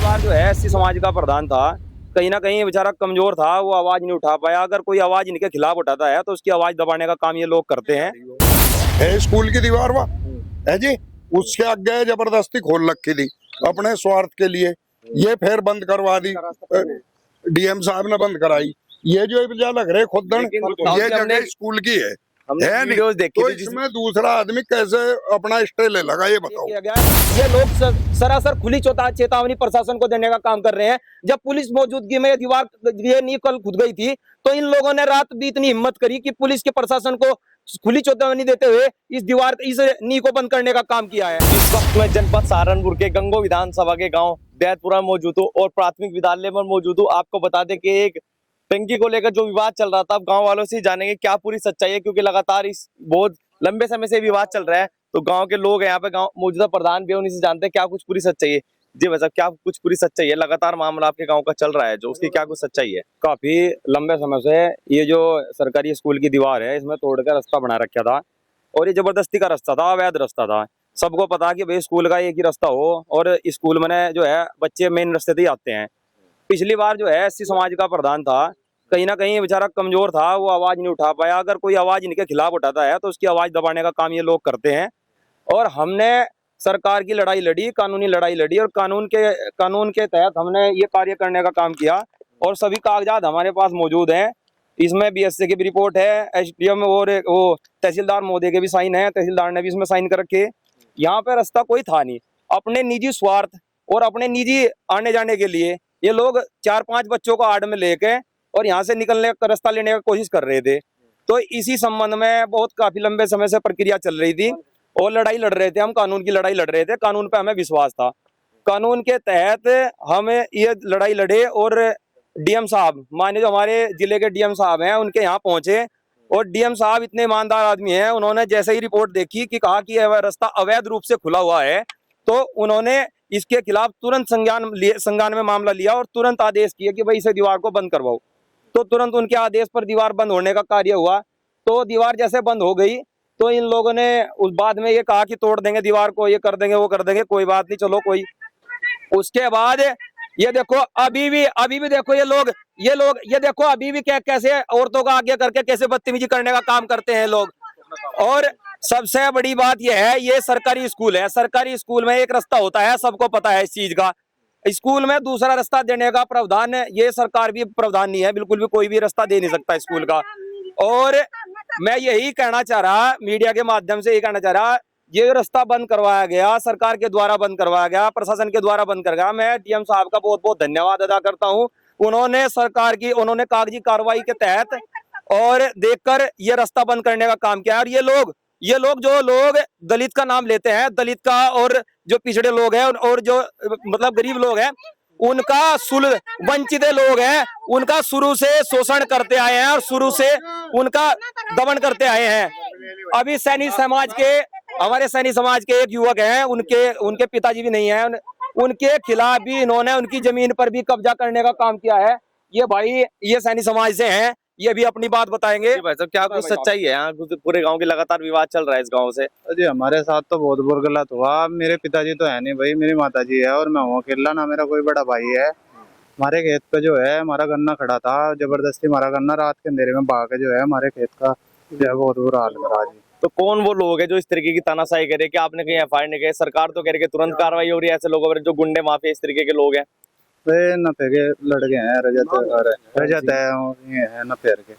बार जो है एससी समाज का प्रधान था, कहीं ना कहीं बेचारा कमजोर था, वो आवाज नहीं उठा पाया। अगर कोई आवाज इनके खिलाफ उठाता है तो उसकी आवाज दबाने का काम ये लोग करते हैं। है स्कूल की दीवार वहाँ है जी, उसके आगे जबरदस्ती खोल रखी थी अपने स्वार्थ के लिए। ये फिर बंद करवा दी, डीएम साहब ने बंद कराई। ये जो वजह लग रहे खुद ये जगह स्कूल की है नहीं, तो इसमें दूसरा आदमी कैसे अपना स्टे ले लगा, ये बताओ। ये लोग सरासर खुली चेतावनी प्रशासन को देने का काम कर रहे हैं। जब पुलिस मौजूदगी में ये नींव कल खुद गई थी, तो इन लोगों ने रात भी इतनी हिम्मत करी कि पुलिस के प्रशासन को खुली चेतावनी देते हुए इस नींव को बंद करने का काम किया है। इस वक्त मैं जनपद सहारनपुर के गंगो विधानसभा के गांव बैतपुरा मौजूद हूँ और प्राथमिक विद्यालय में मौजूद हूँ। आपको बता दें कि एक टंकी को लेकर जो विवाद चल रहा था, अब गांव वालों से जानेंगे क्या पूरी सच्चाई है, क्योंकि लगातार इस बहुत लंबे समय से विवाद चल रहा है। तो गांव के लोग यहाँ पे, गांव मौजूदा प्रधान भी, उन्हीं से जानते हैं क्या कुछ पूरी सच्चाई है। जी भाई साहब, क्या कुछ पूरी सच्चाई है? लगातार मामला आपके गांव का चल रहा है, जो उसकी क्या कुछ सच्चाई है? काफी लंबे समय से ये जो सरकारी स्कूल की दीवार है, इसमें तोड़कर रास्ता बना रखा था, और ये जबरदस्ती का रास्ता था, अवैध रास्ता था। सबको पता कि भाई स्कूल का एक ही रास्ता हो, और स्कूल में जो है बच्चे मेन रास्ते से ही आते हैं। पिछली बार जो है एससी समाज का प्रधान था, कहीं ना कहीं बेचारा कमजोर था, वो आवाज नहीं उठा पाया। अगर कोई आवाज इनके खिलाफ उठाता है तो उसकी आवाज दबाने का काम ये लोग करते हैं। और हमने सरकार की लड़ाई लड़ी, कानूनी लड़ाई लड़ी, और कानून के तहत हमने ये कार्य करने का काम किया, और सभी कागजात हमारे पास मौजूद हैं। इसमें बीएससी की भी रिपोर्ट है, एसडीएम और वो तहसीलदार महोदय के भी साइन है, तहसीलदार ने भी इसमें साइन कर रखे। यहाँ पे रास्ता कोई था नहीं। अपने निजी स्वार्थ और अपने निजी आने जाने के लिए ये लोग 4-5 बच्चों को आड़ में लेके और यहाँ से निकलने का रास्ता लेने की कोशिश कर रहे थे। तो इसी संबंध में बहुत काफी लंबे समय से प्रक्रिया चल रही थी और लड़ाई लड़ रहे थे हम, कानून की लड़ाई लड़ रहे थे। कानून पे हमें विश्वास था, कानून के तहत हमें ये लड़ाई लड़े, और डीएम साहब, माने जो हमारे जिले के डीएम साहब हैं, उनके यहाँ पहुंचे। और डीएम साहब इतने ईमानदार आदमी हैं, उन्होंने जैसे ही रिपोर्ट देखी कि कहा कि यह रास्ता अवैध रूप से खुला हुआ है, तो उन्होंने इसके खिलाफ तुरंत संज्ञान में मामला लिया और तुरंत आदेश किया कि भाई इसे दीवार को बंद करवाओ। तो तुरंत उनके आदेश पर दीवार बंद होने का कार्य हुआ। तो दीवार जैसे बंद हो गई, तो इन लोगों ने उस बाद में ये कहा कि तोड़ देंगे दीवार को, ये कर देंगे, वो कर देंगे। कोई बात नहीं, चलो कोई। उसके बाद ये देखो अभी भी देखो ये देखो अभी भी कैसे औरतों का आगे करके कैसे बदतमीजी करने का काम करते हैं लोग। और सबसे बड़ी बात यह है, ये सरकारी स्कूल है, सरकारी स्कूल में एक रास्ता होता है, सबको पता है इस चीज का। स्कूल में दूसरा रास्ता देने का प्रावधान ये सरकार भी प्रावधान नहीं है, बिल्कुल भी कोई भी रास्ता दे नहीं सकता स्कूल का। और मैं यही कहना चाह रहा, मीडिया के माध्यम से यही कहना चाह रहा, ये रास्ता बंद करवाया गया, सरकार के द्वारा बंद करवाया गया, प्रशासन के द्वारा बंद कर गया। मैं डीएम साहब का बहुत बहुत धन्यवाद अदा करता हूँ। उन्होंने उन्होंने कागजी कार्रवाई के तहत और देखकर ये रास्ता बंद करने का काम किया। और ये लोग जो लोग दलित का नाम लेते हैं, दलित का, और जो पिछड़े लोग हैं और जो मतलब गरीब लोग हैं, उनका वंचित लोग हैं, उनका शुरू से शोषण करते आए हैं और शुरू से उनका दमन करते आए हैं। अभी हमारे सैनिक समाज के एक युवक हैं, उनके पिताजी भी नहीं है, उनके खिलाफ भी इन्होंने उनकी जमीन पर भी कब्जा करने का काम किया है। ये भाई ये सैनिक समाज से हैं, ये भी अपनी बात बताएंगे। भाई साहब, क्या कुछ सच्चाई है? यहाँ पूरे गांव की लगातार विवाद चल रहा है इस गांव से। जी हमारे साथ तो बहुत बुरा गलत हुआ। मेरे पिताजी तो है नहीं भाई, मेरी माताजी है और मैं हूँ अकेला, ना मेरा कोई बड़ा भाई है। हमारे खेत पे जो है हमारा गन्ना खड़ा था, जबरदस्ती हमारा गन्ना रात के अंधेरे में भाग के जो है हमारे खेत का जो है बहुत बुरा हाल करा जी। तो कौन वो लोग हैं जो इस तरीके की तानाशाही करे कि आपने कहीं एफआईआर नहीं किया? सरकार तो कह रही है तुरंत कार्रवाई हो रही है ऐसे लोगों पर जो गुंडे माफिया इस तरीके के लोग हैं। नफे के लड़के हैं, रजत है नफेर के।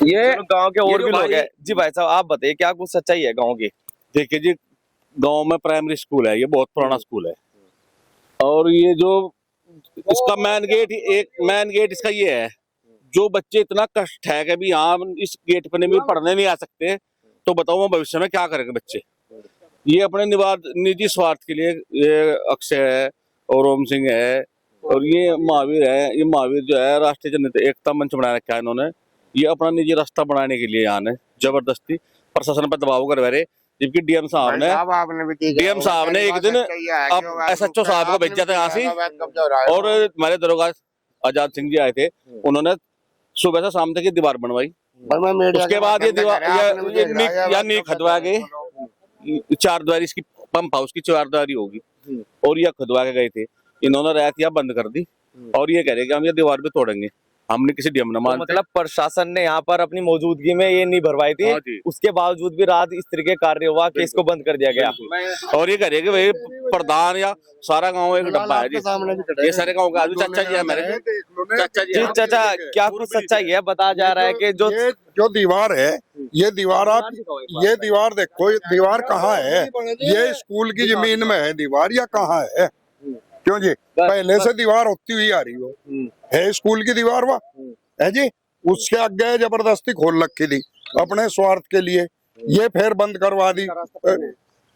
ये गांव के और भी लोग हैं। जी भाई साहब, आप बताइए क्या कुछ सच्चाई है गांव की? देखिए जी, गांव में प्राइमरी स्कूल है, ये बहुत पुराना स्कूल है, और ये जो इसका मेन गेट इसका ये है, जो बच्चे इतना कष्ट है कि भी यहाँ इस गेट पर भी पढ़ने नहीं आ सकते, तो बताओ मैं भविष्य में क्या करेंगे बच्चे? ये अपने निजी स्वार्थ के लिए, ये अक्षय है और ओम सिंह है और ये महावीर है, ये महावीर जो है राष्ट्रीय जनता एकता मंच बना रखा है इन्होंने। ये अपना निजी रास्ता बनाने के लिए यहाँ ने जबरदस्ती प्रशासन पर दबाव करवा रहे, जबकि डीएम साहब ने एक दिन एसएचओ साहब को भेजा था यहाँ से, और हमारे दरोगा आजाद सिंह जी आए थे, उन्होंने सुबह से शाम तक ये दीवार बनवाई। उसके बाद ये दीवार नींव खदवा गए, 4 द्वारी इसकी पंप हाउस की 4 द्वारी होगी, और यह खुदवा के गए थे। इन्होंने रहतिया बंद कर दी और ये कह रहे कि हम ये दीवार भी तोड़ेंगे। हमने किसी डीएम न तो मानते। मतलब प्रशासन ने यहाँ पर अपनी मौजूदगी में ये नहीं भरवाई थी, हाँ जी। उसके बावजूद भी रात इस तरीके कार्य हुआ कि इसको बंद कर दिया गया। और ये कह रहे कि भाई प्रधान या सारा गांव एक डब्बा है जी, ये सारे गांव का आदमी चाचा जी है मेरे, चाचा जी जी हैं। चाचा, क्या कुछ सच्चाई है? बताया जा रहा है कि जो ये जो दीवार है, ये दीवार आप, ये दीवार देखो, ये दीवार कहाँ है? ये स्कूल की जमीन में है दीवार या कहाँ है? क्यों जी? पहले से दीवार होती हुई आ रही हो, है स्कूल की दीवार वह है जी। उसके आगे जबरदस्ती खोल रखी थी अपने स्वार्थ के लिए, ये फिर बंद करवा दी,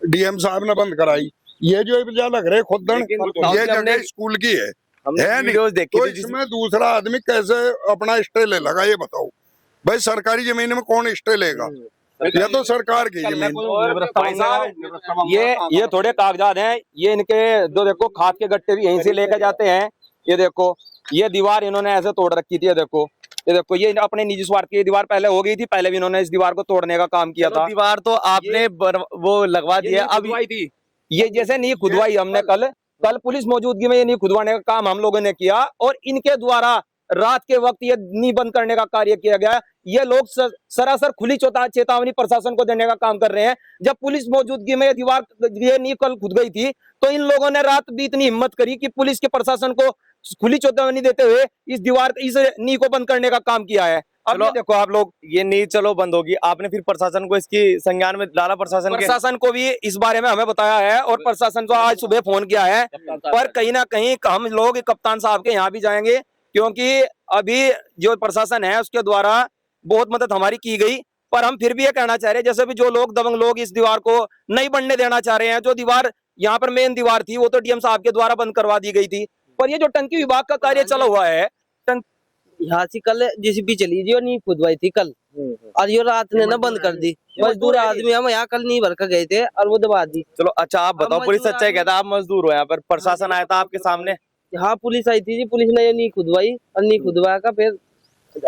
डीएम साहब ने बंद कराई। ये जो वजह लग रहे खुदन, लेकिन ये हमने- जगह स्कूल की है हमने नहीं? वीडियोस देखी तो थी जिसमें इसमें दूसरा आदमी कैसे अपना स्टे ले लगा, ये बताओ भाई। सरकारी जमीन में कौन स्टे लेगा? ये तो सरकार की जमीन। भाई साहब, ये थोड़े कागजात हैं, ये इनके जो देखो खाद के गट्टे भी यहीं से लेके जाते हैं। ये देखो, ये दीवार इन्होंने ऐसे तोड़ रखी थी। ये देखो, ये अपने निजी स्वार्थ की दीवार पहले हो गई थी, पहले भी इन्होंने इस दीवार को तोड़ने का काम किया था। दीवार तो आपने वो लगवा दिया, अब खुदवाई थी, ये जैसे नहीं खुदवाई हमने कल पुलिस मौजूदगी में ये नहीं खुदवाने का काम हम लोगों ने किया, और इनके द्वारा रात के वक्त ये नी बंद करने का कार्य किया गया। ये लोग सरासर खुली चेतावनी प्रशासन को देने का काम कर रहे हैं। जब पुलिस मौजूदगी में ये नी कल खुद गई थी, तो इन लोगों ने रात भी इतनी हिम्मत करी कि पुलिस के प्रशासन को खुली चेतावनी देते हुए इस नी को बंद करने का काम किया है। अब चलो, ये देखो आप लोग, ये नी चलो बंद होगी, आपने फिर प्रशासन को इसकी संज्ञान में डाला? प्रशासन को भी इस बारे में हमें बताया है, और प्रशासन को आज सुबह फोन किया है। पर कहीं ना कहीं हम लोग कप्तान साहब के यहाँ भी जाएंगे, क्योंकि अभी जो प्रशासन है उसके द्वारा बहुत मदद हमारी की गई। पर हम फिर भी ये कहना चाह रहे हैं, जैसे भी जो लोग दबंग लोग इस दीवार को नहीं बनने देना चाह रहे हैं, जो दीवार यहाँ पर मेन दीवार थी वो तो डीएम साहब के द्वारा बंद करवा दी गई थी, पर ये जो टंकी विभाग का कार्य चला हुआ है, यहाँ से कल जेसीबी चली थी और नहीं खुदवाई थी कल, और ये रात ने ना बंद कर दी। मजदूर आदमी हम यहाँ कल नहीं भर कर गए थे और वो दबा दी। चलो अच्छा, आप बताओ, अब पुलिस मजदूर सच्चाई कहता है, आप मजदूर हो यहाँ पर, प्रशासन आया था आपके सामने? यहाँ पुलिस आई थी जी, पुलिस ने ये नहीं खुदवाई, और नहीं खुदवाया का फिर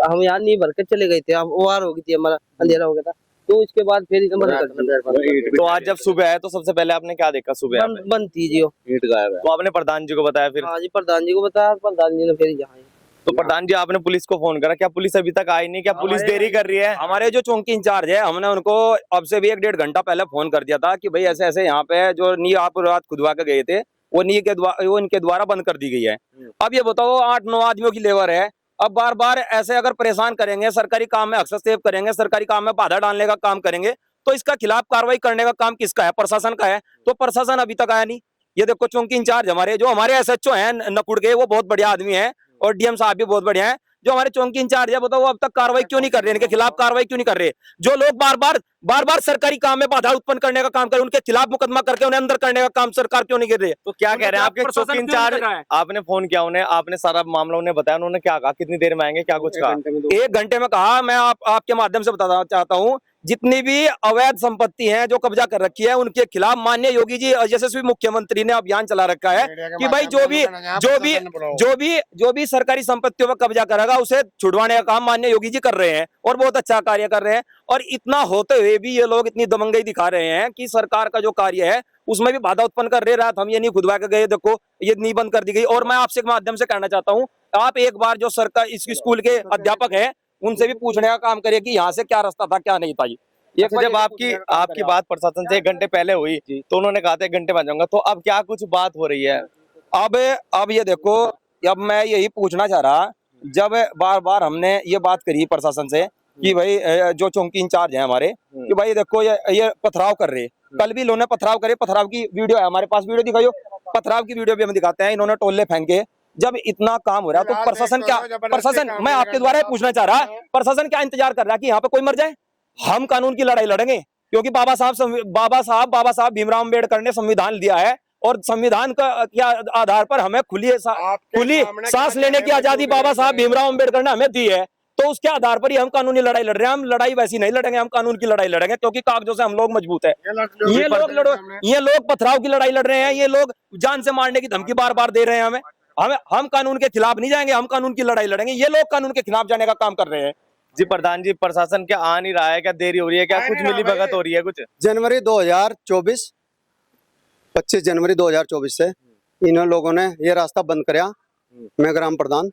हम यहाँ नहीं भर के चले गए थे। हम ओआर हो गई थी, हमारा अंधेरा हो गया था, तो उसके बाद फिर इसे बंद कर दी। तो आज जब सुबह आए तो सबसे पहले आपने क्या देखा सुबह यहाँ पे? बंद थी जी वो। तो आपने प्रधान जी को बताया फिर? हाँ जी, प्रधान जी को बताया, प्रधान जी ने फिर यहाँ आए। तो प्रधान जी, आपने पुलिस को फोन करा? क्या पुलिस अभी तक आई नहीं? क्या पुलिस देरी कर रही है? हमारे जो चौकी इंचार्ज है, हमने उनको अब से भी 1-1.5 घंटा पहले फोन कर दिया था कि भाई ऐसे ऐसे यहाँ पे जो नी आप रात खुदवा के गए थे, वो इनके द्वारा बंद कर दी गई है। अब ये बताओ, 8-9 आदमियों की लेबर है। अब बार बार ऐसे अगर परेशान करेंगे, सरकारी काम में हस्तक्षेप करेंगे, सरकारी काम में बाधा डालने का काम करेंगे, तो इसका खिलाफ कार्रवाई करने का काम किसका है? प्रशासन का है। तो प्रशासन अभी तक आया नहीं। ये देखो, चौकी इंचार्ज हमारे एसएचओ हैं नकुड़ के, वो बहुत बढ़िया आदमी है, और डीएम साहब भी बहुत बढ़िया है। जो हमारे चौकी इंचार्ज है, बताओ वो अब तक कार्रवाई क्यों नहीं कर रहे? इनके खिलाफ कार्रवाई क्यों नहीं कर रहे? जो लोग बार बार सरकारी काम में बाधा उत्पन्न करने का काम कर रहे हैं, उनके खिलाफ मुकदमा करके उन्हें अंदर करने का काम सरकार क्यों नहीं कर रही है? तो क्या कह रहे हैं आपके चौकी इंचार्ज? आपने फोन किया उन्हें, आपने सारा मामला उन्हें बताया, उन्होंने क्या कहा? कितनी देर में आएंगे, क्या कुछ कहा? 1 घंटे में कहा। मैं आपके माध्यम से बताना चाहता हूँ, जितनी भी अवैध संपत्ति है जो कब्जा कर रखी है, उनके खिलाफ माननीय योगी जी यशस्वी मुख्यमंत्री ने अभियान चला रखा है कि भाई जो भी सरकारी संपत्तियों पर कब्जा करेगा उसे छुड़वाने का काम माननीय योगी जी कर रहे हैं, और बहुत अच्छा कार्य कर रहे हैं। और इतना होते हुए भी ये लोग इतनी दबंगई दिखा रहे हैं कि सरकार का जो कार्य है उसमें भी बाधा उत्पन्न कर रहे। रात हम ये नहीं खुदवा के गए, देखो ये नहीं बंद कर दी गई। और मैं आपसे माध्यम से कहना चाहता हूँ, आप एक बार जो सरकार इस स्कूल के अध्यापक है उनसे भी पूछने का काम करिए कि यहाँ से क्या रास्ता था, क्या नहीं था। ये अच्छा, जब आपकी बात प्रशासन से 1 घंटे पहले हुई तो उन्होंने कहा था 1 घंटे में आ जाऊंगा, तो अब क्या कुछ बात हो रही है? अब ये देखो, अब मैं यही पूछना चाह रहा, जब बार बार हमने ये बात करी प्रशासन से कि भाई जो चौकी इंचार्ज है हमारे, कि भाई देखो ये पथराव कर रहे। कल भी इन्होंने पथराव करे, पथराव की वीडियो है हमारे पास, वीडियो दिखाइयो, पथराव की वीडियो भी हम दिखाते हैं। इन्होंने टोले फेंके। जब इतना काम हो रहा है तो प्रशासन मैं आपके द्वारा पूछना चाह रहा, प्रशासन क्या इंतजार कर रहा है कि यहाँ पे कोई मर जाए? हम कानून की लड़ाई लड़ेंगे, क्योंकि बाबा साहब भीमराव अम्बेडकर ने संविधान दिया है, और संविधान के आधार पर हमें खुली सांस लेने की आजादी बाबा साहब भीमराव अम्बेडकर ने हमें दी है। तो उसके आधार पर ही हम कानूनी लड़ाई लड़ रहे हैं। हम लड़ाई वैसी नहीं लड़ेंगे, हम कानून की लड़ाई लड़ेंगे, क्योंकि कागजों से हम लोग मजबूत है। ये लोग पथराव की लड़ाई लड़ रहे हैं, ये लोग जान से मारने की धमकी बार बार दे रहे हैं हमें। हम कानून के खिलाफ नहीं जाएंगे, हम कानून की लड़ाई लड़ेंगे। ये लोग कानून के खिलाफ जाने का काम कर रहे हैं। जी प्रधान जी, प्रशासन क्या आ नहीं रहा है? क्या देरी हो रही है? क्या कुछ मिली भगत हो रही है? कुछ जनवरी 2024 25 जनवरी 2024 से इन लोगों ने ये रास्ता बंद कराया, मैं ग्राम प्रधान,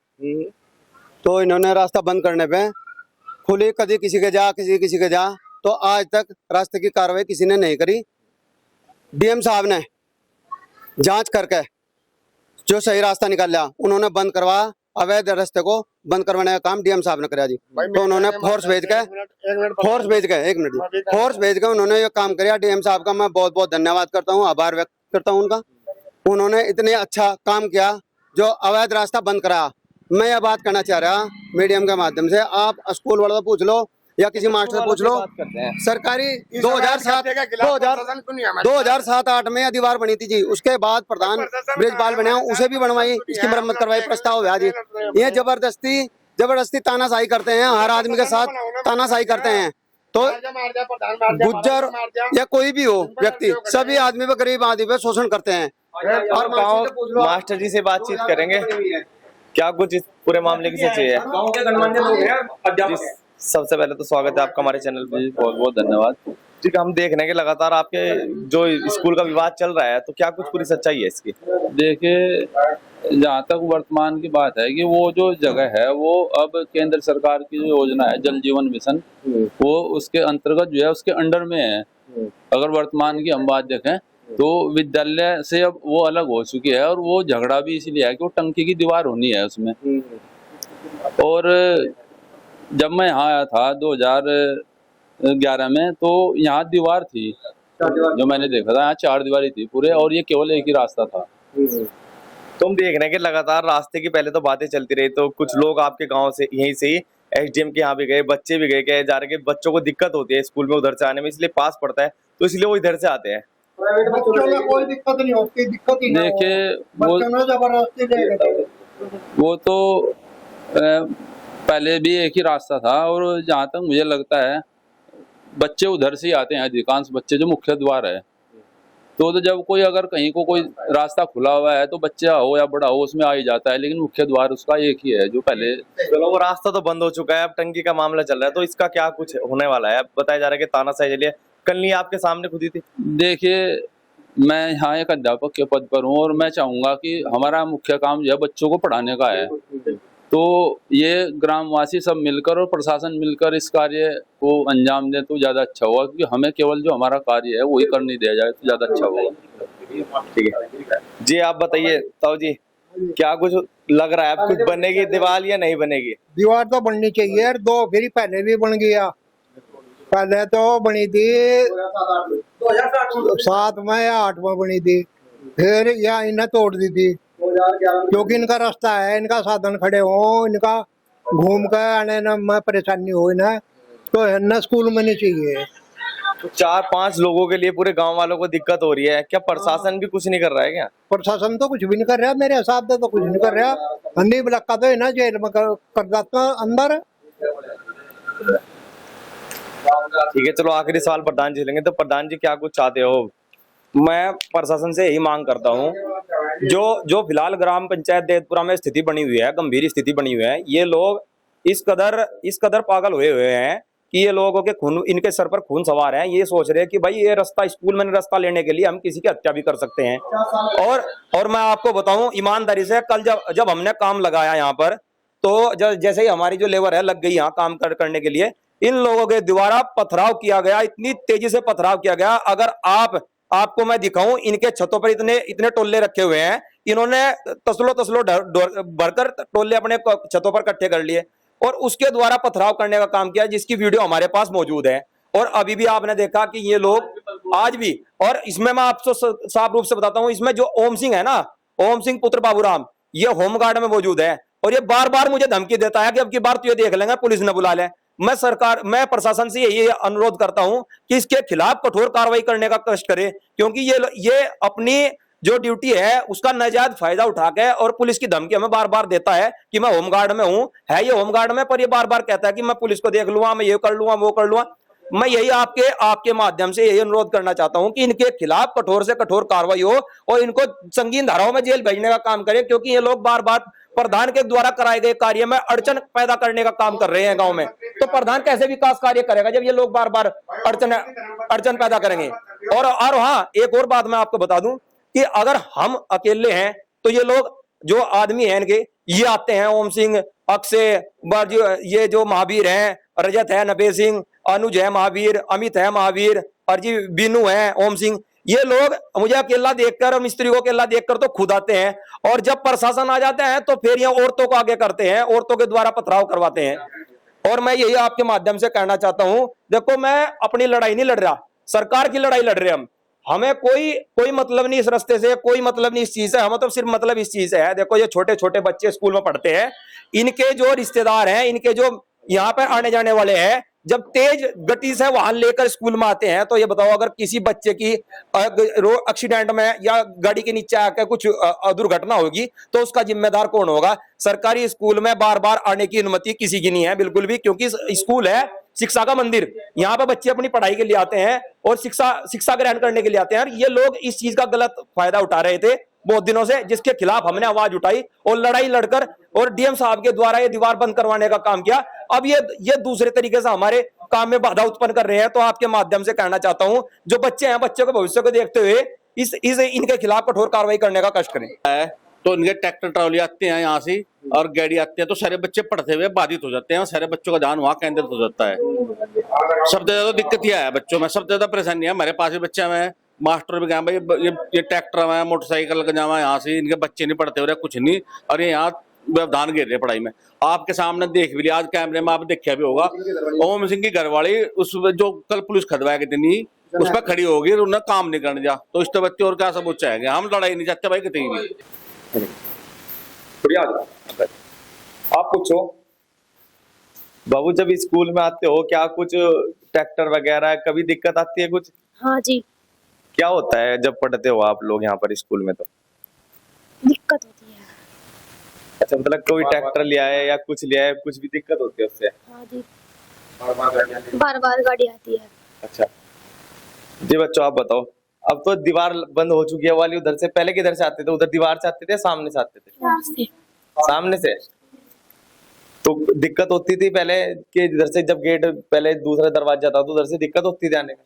तो इन्होंने रास्ता बंद करने पे खुली कभी किसी के जा किसी के जा, तो आज तक रास्ते की कार्रवाई किसी ने नहीं करी। डीएम साहब ने जांच करके जो सही रास्ता निकाल लिया, उन्होंने बंद करवा, अवैध रास्ते को बंद करवाने का काम डीएम साहब ने कराया जी। तो उन्होंने फोर्स भेज के उन्होंने ये काम कराया। डीएम साहब का मैं बहुत बहुत धन्यवाद करता हूँ, आभार व्यक्त करता हूँ उनका। उन्होंने इतने अच्छा काम किया जो अवैध रास्ता बंद कराया। मैं ये बात कहना चाह रहा मीडियम के माध्यम से, आप स्कूल वालों से पूछ लो या किसी मास्टर से पूछ लो, सरकारी 2007-8 में यह दीवार बनी थी जी। उसके बाद प्रधान ब्रिजपाल बने, उसे भी बनवाई, इसकी मरम्मत करवाई, प्रस्ताव हुआ जी। ये जबरदस्ती तानाशाही करते हैं, हर आदमी के साथ तानाशाही करते हैं। तो गुज्जर या कोई भी हो व्यक्ति, सभी आदमी पे, गरीब आदमी पे शोषण करते हैं। और मास्टर जी से बातचीत करेंगे, क्या कुछ इस पूरे मामले की सच्चाई है। गांव के गणमान्य लोग हैं, अध्यापक हैं। सबसे पहले तो स्वागत है आपका हमारे चैनल पर। बहुत बहुत धन्यवाद। जी, हम देख रहे हैं कि लगातार आपके जो स्कूल का विवाद चल रहा है, तो क्या कुछ पूरी सच्चाई है इसकी। देखिए, जहाँ तक वर्तमान की बात है कि वो जो जगह है वो अब केंद्र सरकार की जो योजना है जल जीवन मिशन, वो उसके अंतर्गत जो है उसके अंडर में है। अगर वर्तमान की हम बात देखें तो विद्यालय से अब वो अलग हो चुकी है, और वो झगड़ा भी इसलिए है कि वो टंकी की दीवार होनी है उसमें। और जब मैं यहाँ आया था 2011 में, तो यहाँ दीवार थी, जो मैंने देखा था यहाँ 4 दीवारी थी पूरे, और ये केवल एक ही रास्ता था। तो हम देख रहे हैं कि लगातार रास्ते की पहले तो बातें चलती रही, तो कुछ लोग आपके गांव से यहीं से ही एसडीएम के यहाँ भी गए, बच्चे भी गए, कहे जा रहे कि बच्चों को दिक्कत होती है स्कूल में उधर से आने में, इसलिए पास पड़ता है, तो इसलिए वो इधर से आते हैं। बच्चों में कोई दिक्कत नहीं होती, दिक्कत ही नहीं। देखिए, वो तो पहले भी एक ही रास्ता था, और जहाँ तक मुझे लगता है बच्चे उधर से ही आते हैं, अधिकांश बच्चे, जो मुख्य द्वार है। तो जब कोई अगर कहीं को कोई रास्ता खुला हुआ है तो बच्चा हो या बड़ा हो उसमें आ ही जाता है, लेकिन मुख्य द्वार उसका एक ही है जो पहले। चलो, वो रास्ता तो बंद हो चुका है, अब टंकी का मामला चल रहा है, तो इसका क्या कुछ होने वाला है। अब बताया जा रहा है कि तानाशाही चलिए, कल नहीं आपके सामने खुदी थी। देखिए, मैं यहाँ एक अध्यापक के पद पर हूँ, और मैं चाहूँगा कि हमारा मुख्य काम जो है बच्चों को पढ़ाने का है। तो ये ग्रामवासी सब मिलकर और प्रशासन मिलकर इस कार्य को अंजाम दें तो ज़्यादा अच्छा होगा, क्योंकि हमें केवल जो हमारा कार्य है वही करने दिया जाए तो ज़्यादा अच्छा होगा। ठीक है जी, आप बताइए ताऊ जी, क्या कुछ लग रहा है, अब कुछ बनेगी दीवार या नहीं बनेगी। दीवार तो बननी चाहिए यार, 2 फेरी पहले भी बन गया। पहले तो बनी थी 7 में या 8 में बनी थी, फिर या इन्हें तोड़ दी थी, क्योंकि इनका रास्ता है, इनका साधन खड़े हो, इनका घूम कर आने में परेशानी हो इन्हें, तो इन्हें स्कूल में नहीं चाहिए। तो 4-5 लोगों के लिए पूरे गांव वालों को दिक्कत हो रही है, क्या प्रशासन भी कुछ नहीं कर रहा है क्या। प्रशासन तो कुछ भी नहीं कर रहा, मेरे हिसाब से तो कुछ नहीं कर रहा। अंधी ब्लॉक का तो इन्हें जेल में कर देता अंदर। ठीक है, चलो आखिरी सवाल प्रधान जी लेंगे। तो प्रधान जी, क्या कुछ चाहते हो। मैं प्रशासन से यही मांग करता हूँ, जो फिलहाल ग्राम पंचायत देवपुरा में स्थिति बनी हुई है, गंभीर स्थिति बनी हुई है, ये लोग इस कदर पागल हुए हैं कि ये लोगों के खून, इनके सर पर खून सवार है। ये सोच रहे हैं कि भाई ये रास्ता, स्कूल में रास्ता लेने के लिए हम किसी की हत्या भी कर सकते हैं। और मैं आपको बताऊं ईमानदारी से, कल जब हमने काम लगाया यहाँ पर, तो जैसे ही हमारी जो लेबर है लग गई यहाँ काम करने के लिए, इन लोगों के द्वारा पथराव किया गया, इतनी तेजी से पथराव किया गया। अगर आपको मैं दिखाऊं, इनके छतों पर इतने टोल्ले रखे हुए हैं, इन्होंने तसलो भरकर टोल्ले अपने छतों पर इकट्ठे कर लिए और उसके द्वारा पथराव करने का काम किया, जिसकी वीडियो हमारे पास मौजूद है। और अभी भी आपने देखा कि ये लोग आज भी, और इसमें मैं आपको साफ रूप से बताता हूं, इसमें जो ओम सिंह है ना, ओम सिंह पुत्र बाबूराम, ये होमगार्ड में मौजूद है और ये बार बार मुझे धमकी देता है कि अब की बार तो ये देख लेंगे, पुलिस ने बुला ले। मैं प्रशासन से यही अनुरोध करता हूं कि इसके खिलाफ कठोर कार्रवाई करने का कष्ट करे, क्योंकि ये अपनी जो ड्यूटी है उसका नाजायज फायदा उठा के और पुलिस की धमकी हमें बार बार देता है कि मैं होमगार्ड में हूं, है ये होमगार्ड में, पर ये बार बार कहता है कि मैं पुलिस को देख लूंगा, मैं ये कर लूंगा, वो कर लूंगा। मैं यही आपके माध्यम से यही अनुरोध करना चाहता हूं कि इनके खिलाफ कठोर से कठोर कार्रवाई हो और इनको संगीन धाराओं में जेल भेजने का काम करें, क्योंकि ये लोग बार बार प्रधान के द्वारा कराए गए कार्य में अड़चन पैदा करने का काम कर रहे हैं गांव में। तो प्रधान कैसे विकास कार्य करेगा जब ये लोग बार बार अड़चन पैदा करेंगे। और हाँ, एक और बात मैं आपको बता दूं, कि अगर हम अकेले हैं तो ये लोग जो आदमी हैं इनके, ये आते हैं, ओम सिंह, अक्षय, ये जो महावीर हैं, रजत है, नबे सिंह, अनुज है महावीर, अमित है महावीर, और जी बीनू है, ओम सिंह, ये लोग मुझे अकेला देखकर और मिस्त्री को अकेला देखकर तो खुद आते हैं, और जब प्रशासन आ जाता है तो फिर ये औरतों को आगे करते हैं, औरतों के द्वारा पथराव करवाते हैं। और मैं यही आपके माध्यम से कहना चाहता हूं, देखो मैं अपनी लड़ाई नहीं लड़ रहा, सरकार की लड़ाई लड़ रहे हम। हमें कोई मतलब नहीं इस रास्ते से, कोई मतलब नहीं इस चीज से, हमें तो सिर्फ मतलब इस चीज से है। देखो ये छोटे छोटे बच्चे स्कूल में पढ़ते हैं, इनके जो रिश्तेदार हैं, इनके जो यहाँ पर आने जाने वाले हैं, जब तेज गति से वाहन लेकर स्कूल में आते हैं, तो ये बताओ अगर किसी बच्चे की एक्सीडेंट में या गाड़ी के नीचे आकर कुछ दुर्घटना होगी तो उसका जिम्मेदार कौन होगा? सरकारी स्कूल में बार बार आने की अनुमति किसी की नहीं है बिल्कुल भी, क्योंकि स्कूल है शिक्षा का मंदिर, यहाँ पे बच्चे अपनी पढ़ाई के लिए आते हैं और शिक्षा ग्रहण करने के लिए आते हैं। ये लोग इस चीज का गलत फायदा उठा रहे थे बहुत दिनों से, जिसके खिलाफ हमने आवाज उठाई और लड़ाई लड़कर और डीएम साहब के द्वारा ये दीवार बंद करवाने का काम किया। अब ये दूसरे तरीके से हमारे काम में बाधा उत्पन्न कर रहे हैं। तो आपके माध्यम से कहना चाहता हूं, जो बच्चे हैं, बच्चों के भविष्य को देखते हुए इनके खिलाफ कठोर कार्रवाई करने का कष्ट करें। तो इनके ट्रैक्टर ट्रॉली आते हैं यहाँ से और गाड़ी आते हैं, तो सारे बच्चे पढ़ते हुए बाधित हो जाते हैं और सारे बच्चों का ध्यान वहाँ केंद्रित हो जाता है। सबसे ज्यादा दिक्कत यह है बच्चों में, सबसे ज्यादा परेशानी है। हमारे पास भी बच्चे में मास्टर भी गए भाई, ये ट्रैक्टर में मोटरसाइकिल का जावा यहाँ से, इनके बच्चे नहीं पढ़ते हो रहे कुछ नहीं, और ये यहाँ व्यवधान गिर रहे पढ़ाई में। आपके सामने देख भी लिया, आज कैमरे में आप देखा भी होगा, ओम सिंह की घरवाली उस जो कल पुलिस खदवाया कितनी उस पर खड़ी होगी, उन्हें काम नहीं करने दिया। तो इससे बच्चे और क्या सब चाहेंगे? हम लड़ाई नहीं चाहते भाई कितनी भी। आप पूछो बाबू, जब स्कूल में आते हो क्या कुछ ट्रैक्टर वगैरह कभी दिक्कत आती है कुछ? हाँ जी, क्या होता है जब पढ़ते हो आप लोग यहाँ पर स्कूल में? तो दिक्कत होती है। अच्छा, मतलब कोई ट्रैक्टर लिया है या कुछ लिया है, कुछ भी दिक्कत होती है उससे? हाँ जी, बार बार गाड़ी आती है। अच्छा जी बच्चों, आप बताओ, अब तो दीवार बंद हो चुकी है वाली, उधर से पहले किधर से आते थे? उधर दीवार से आते थे, सामने से आते थे? सामने से। तो दिक्कत होती थी पहले कि इधर से जब गेट पहले दूसरा दरवाजा था तो उधर से दिक्कत होती थी आने में?